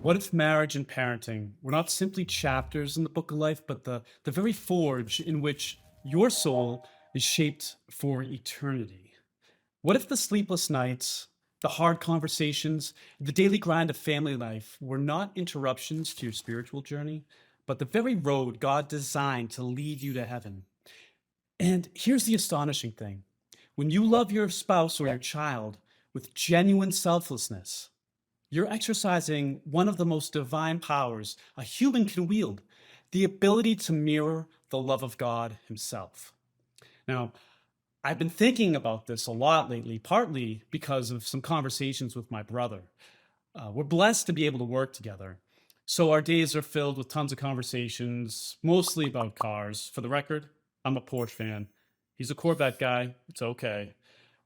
What if marriage and parenting were not simply chapters in the book of life, but the very forge in which your soul is shaped for eternity? What if the sleepless nights, the hard conversations, the daily grind of family life were not interruptions to your spiritual journey, but the very road God designed to lead you to heaven? And here's the astonishing thing: when you love your spouse or your child with genuine selflessness, you're exercising one of the most divine powers a human can wield, the ability to mirror the love of God Himself. Now, I've been thinking about this a lot lately, partly because of some conversations with my brother. We're blessed to be able to work together. So our days are filled with tons of conversations, mostly about cars. For the record, I'm a Porsche fan. He's a Corvette guy. It's okay.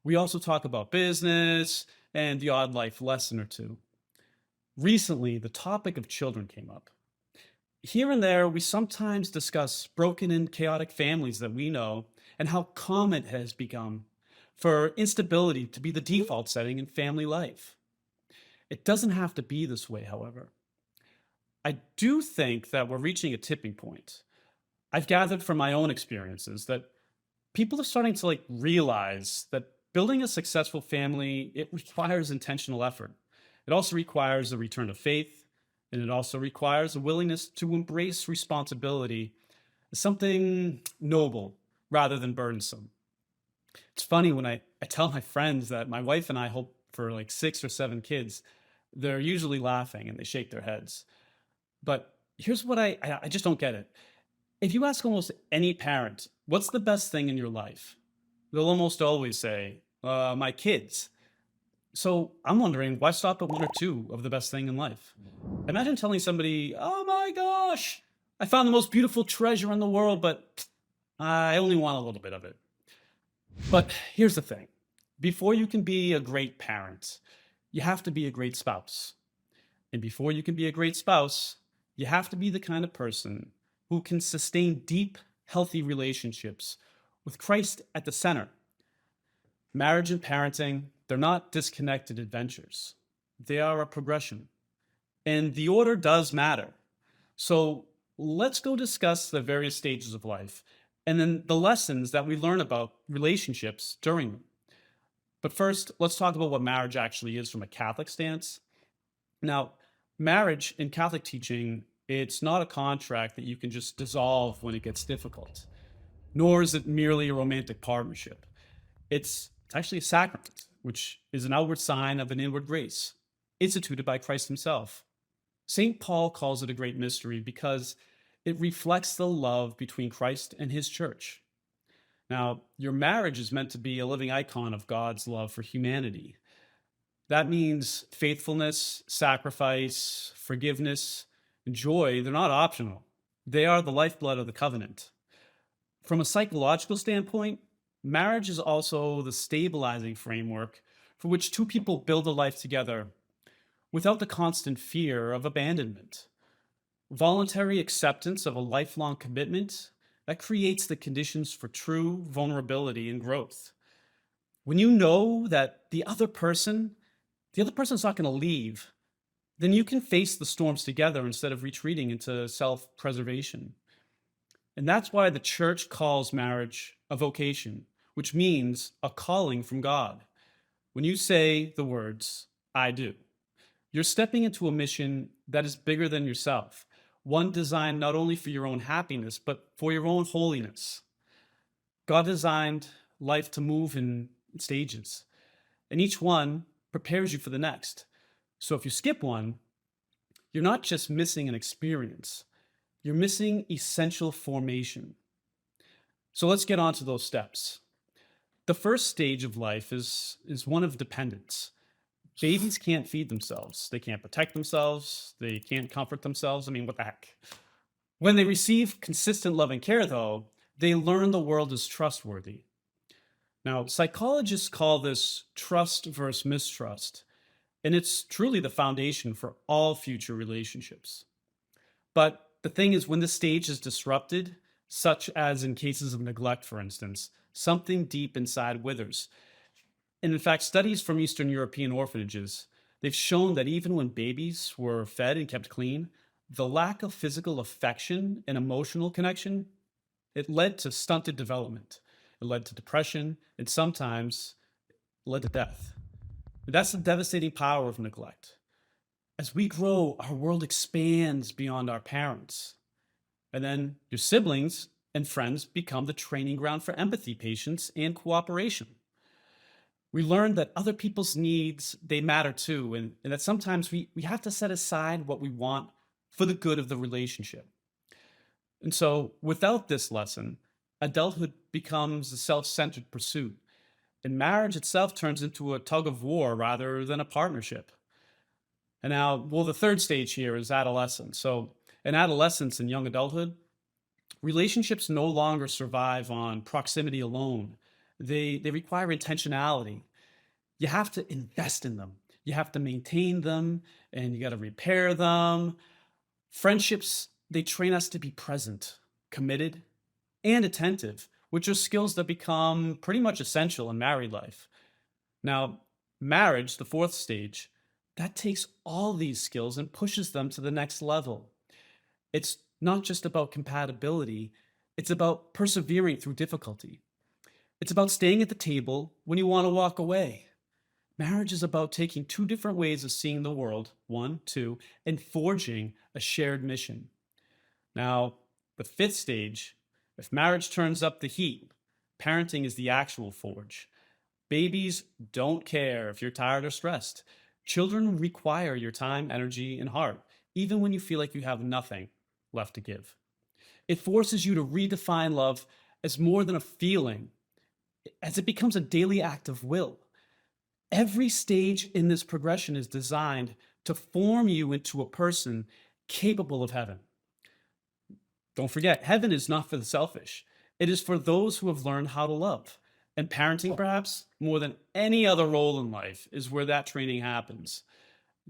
We also talk about business and the odd life lesson or two. Recently, the topic of children came up. Here and there, we sometimes discuss broken and chaotic families that we know and how common it has become for instability to be the default setting in family life. It doesn't have to be this way, however. I do think that we're reaching a tipping point. I've gathered from my own experiences that people are starting to realize that building a successful family, it requires intentional effort. It also requires a return to faith, and it also requires a willingness to embrace responsibility as something noble rather than burdensome. It's funny when I tell my friends that my wife and I hope for 6 or 7 kids, they're usually laughing and they shake their heads. But here's what I just don't get it. If you ask almost any parent, what's the best thing in your life? They'll almost always say, my kids. So I'm wondering, why stop at one or two of the best thing in life? Imagine telling somebody, oh my gosh, I found the most beautiful treasure in the world, but I only want a little bit of it. But here's the thing: before you can be a great parent, you have to be a great spouse. And before you can be a great spouse, you have to be the kind of person who can sustain deep, healthy relationships with Christ at the center. Marriage and parenting, they're not disconnected adventures. They are a progression. And the order does matter. So let's go discuss the various stages of life and then the lessons that we learn about relationships during them. But first, let's talk about what marriage actually is from a Catholic stance. Now, marriage in Catholic teaching, it's not a contract that you can just dissolve when it gets difficult, nor is it merely a romantic partnership. It's actually a sacrament, which is an outward sign of an inward grace, instituted by Christ Himself. St. Paul calls it a great mystery because it reflects the love between Christ and His church. Now, your marriage is meant to be a living icon of God's love for humanity. That means faithfulness, sacrifice, forgiveness, and joy, they're not optional. They are the lifeblood of the covenant. From a psychological standpoint, marriage is also the stabilizing framework for which two people build a life together without the constant fear of abandonment. Voluntary acceptance of a lifelong commitment, that creates the conditions for true vulnerability and growth. When you know that the other person's not going to leave, then you can face the storms together instead of retreating into self-preservation. And that's why the church calls marriage a vocation, which means a calling from God. When you say the words, I do, you're stepping into a mission that is bigger than yourself, one designed not only for your own happiness, but for your own holiness. God designed life to move in stages, and each one prepares you for the next. So if you skip one, you're not just missing an experience, you're missing essential formation. So let's get on to those steps. The first stage of life is one of dependence. Babies can't feed themselves. They can't protect themselves. They can't comfort themselves. I mean, what the heck? When they receive consistent love and care, though, they learn the world is trustworthy. Now, psychologists call this trust versus mistrust, and it's truly the foundation for all future relationships. But the thing is, when this stage is disrupted, such as in cases of neglect, for instance, something deep inside withers. And in fact, studies from Eastern European orphanages, they've shown that even when babies were fed and kept clean, the lack of physical affection and emotional connection, it led to stunted development. It led to depression and sometimes led to death. And that's the devastating power of neglect. As we grow, our world expands beyond our parents. And then your siblings and friends become the training ground for empathy, patience, and cooperation. We learn that other people's needs, they matter too, and that sometimes we have to set aside what we want for the good of the relationship. And so, without this lesson, adulthood becomes a self centered pursuit, and marriage itself turns into a tug of war rather than a partnership. And now, well, the third stage here is adolescence. So, in adolescence and young adulthood, relationships no longer survive on proximity alone. They require intentionality. You have to invest in them, you have to maintain them, and you got to repair them. Friendships, they train us to be present, committed, and attentive, which are skills that become pretty much essential in married life. Now, marriage, the fourth stage, that takes all these skills and pushes them to the next level. It's not just about compatibility, it's about persevering through difficulty. It's about staying at the table when you want to walk away. Marriage is about taking two different ways of seeing the world, one, two, and forging a shared mission. Now, the fifth stage, if marriage turns up the heat, parenting is the actual forge. Babies don't care if you're tired or stressed. Children require your time, energy, and heart, even when you feel like you have nothing left to give. It forces you to redefine love as more than a feeling, as it becomes a daily act of will. Every stage in this progression is designed to form you into a person capable of heaven. Don't forget, heaven is not for the selfish. It is for those who have learned how to love. And parenting, perhaps, more than any other role in life, is where that training happens.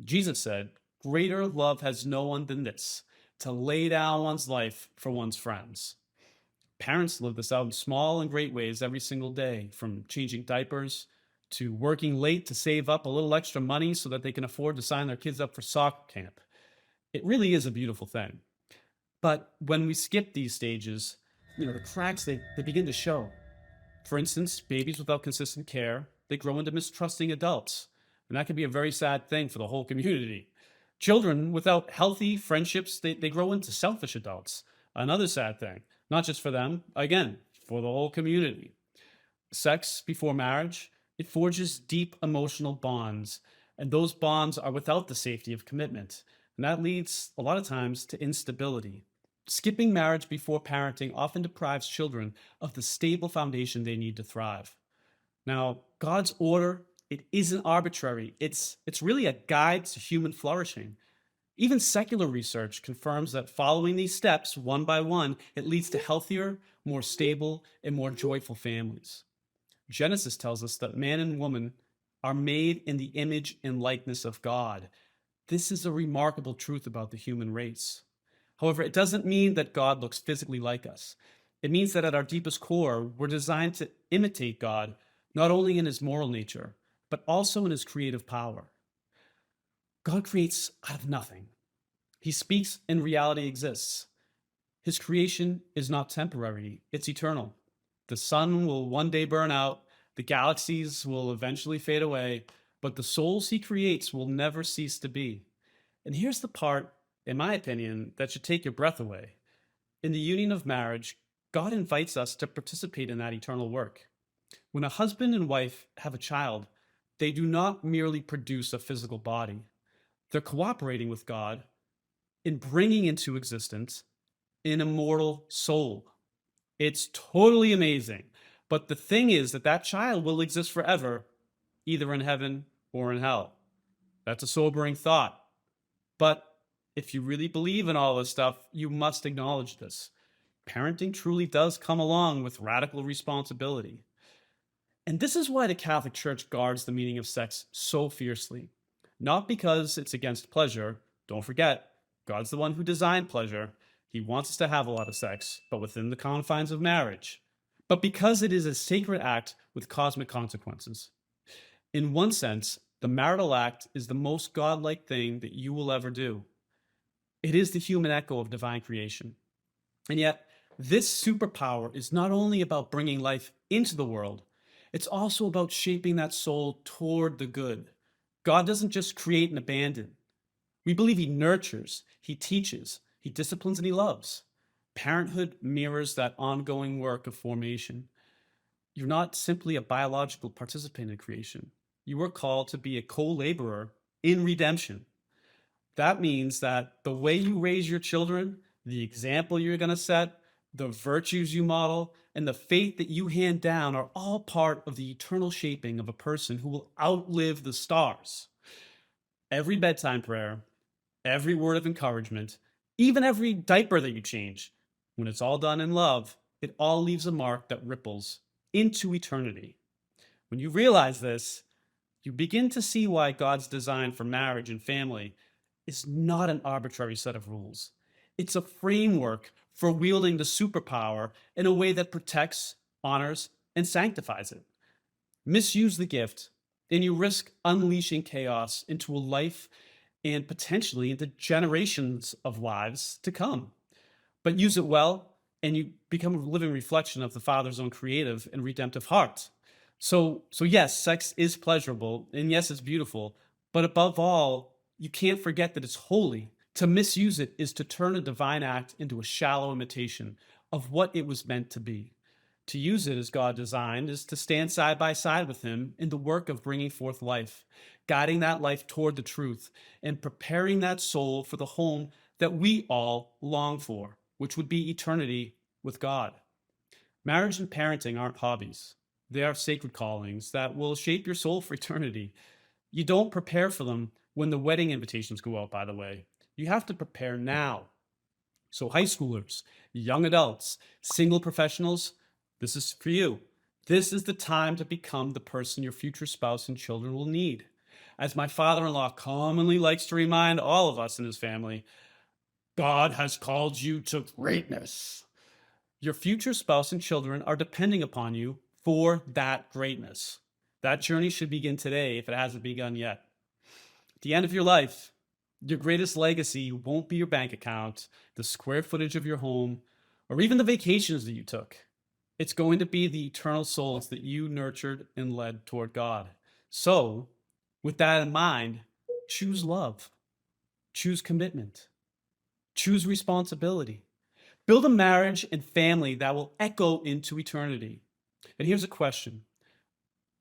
Jesus said, "Greater love has no one than this, to lay down one's life for one's friends." Parents live this out in small and great ways every single day, from changing diapers to working late to save up a little extra money so that they can afford to sign their kids up for soccer camp. It really is a beautiful thing. But when we skip these stages, the cracks, they begin to show. For instance, babies without consistent care, they grow into mistrusting adults. And that can be a very sad thing for the whole community. Children without healthy friendships, they grow into selfish adults. Another sad thing, not just for them, again, for the whole community. Sex before marriage, it forges deep emotional bonds, and those bonds are without the safety of commitment. And that leads, a lot of times, to instability. Skipping marriage before parenting often deprives children of the stable foundation they need to thrive. Now, God's order, it isn't arbitrary. It's really a guide to human flourishing. Even secular research confirms that following these steps one by one, it leads to healthier, more stable, and more joyful families. Genesis tells us that man and woman are made in the image and likeness of God. This is a remarkable truth about the human race. However, it doesn't mean that God looks physically like us. It means that at our deepest core, we're designed to imitate God, not only in his moral nature, but also in his creative power. God creates out of nothing. He speaks and reality exists. His creation is not temporary, it's eternal. The sun will one day burn out, the galaxies will eventually fade away, but the souls he creates will never cease to be. And here's the part, in my opinion, that should take your breath away. In the union of marriage, God invites us to participate in that eternal work. When a husband and wife have a child, they do not merely produce a physical body. They're cooperating with God in bringing into existence an immortal soul. It's totally amazing. But the thing is that that child will exist forever, either in heaven or in hell. That's a sobering thought. But if you really believe in all this stuff, you must acknowledge this. Parenting truly does come along with radical responsibility. And this is why the Catholic Church guards the meaning of sex so fiercely. Not because it's against pleasure. Don't forget, God's the one who designed pleasure. He wants us to have a lot of sex, but within the confines of marriage. But because it is a sacred act with cosmic consequences. In one sense, the marital act is the most godlike thing that you will ever do. It is the human echo of divine creation. And yet, this superpower is not only about bringing life into the world, it's also about shaping that soul toward the good. God doesn't just create and abandon. We believe He nurtures, He teaches, He disciplines, and He loves. Parenthood mirrors that ongoing work of formation. You're not simply a biological participant in creation. You are called to be a co laborer in redemption. That means that the way you raise your children, the example you're going to set, the virtues you model, and the faith that you hand down are all part of the eternal shaping of a person who will outlive the stars. Every bedtime prayer, every word of encouragement, even every diaper that you change, when it's all done in love, it all leaves a mark that ripples into eternity. When you realize this, you begin to see why God's design for marriage and family is not an arbitrary set of rules. It's a framework for wielding the superpower in a way that protects, honors, and sanctifies it. Misuse the gift, and you risk unleashing chaos into a life and potentially into generations of lives to come. But use it well, and you become a living reflection of the Father's own creative and redemptive heart. So yes, sex is pleasurable, and yes, it's beautiful, but above all, you can't forget that it's holy. To misuse it is to turn a divine act into a shallow imitation of what it was meant to be. To use it as God designed is to stand side by side with Him in the work of bringing forth life, guiding that life toward the truth, and preparing that soul for the home that we all long for, which would be eternity with God. Marriage and parenting aren't hobbies. They are sacred callings that will shape your soul for eternity. You don't prepare for them when the wedding invitations go out, by the way. You have to prepare now. So, high schoolers, young adults, single professionals, this is for you. This is the time to become the person your future spouse and children will need. As my father in law commonly likes to remind all of us in his family, God has called you to greatness. Your future spouse and children are depending upon you for that greatness. That journey should begin today if it hasn't begun yet. At the end of your life, your greatest legacy won't be your bank account, the square footage of your home, or even the vacations that you took. It's going to be the eternal souls that you nurtured and led toward God. So, with that in mind, choose love, choose commitment, choose responsibility. Build a marriage and family that will echo into eternity. And here's a question.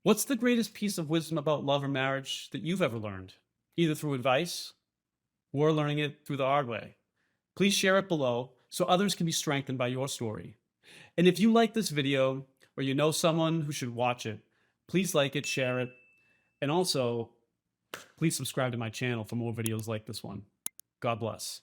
What's the greatest piece of wisdom about love or marriage that you've ever learned, either through advice or learning it through the hard way? Please share it below so others can be strengthened by your story. And if you like this video or you know someone who should watch it, please like it, share it, and also please subscribe to my channel for more videos like this one. God bless.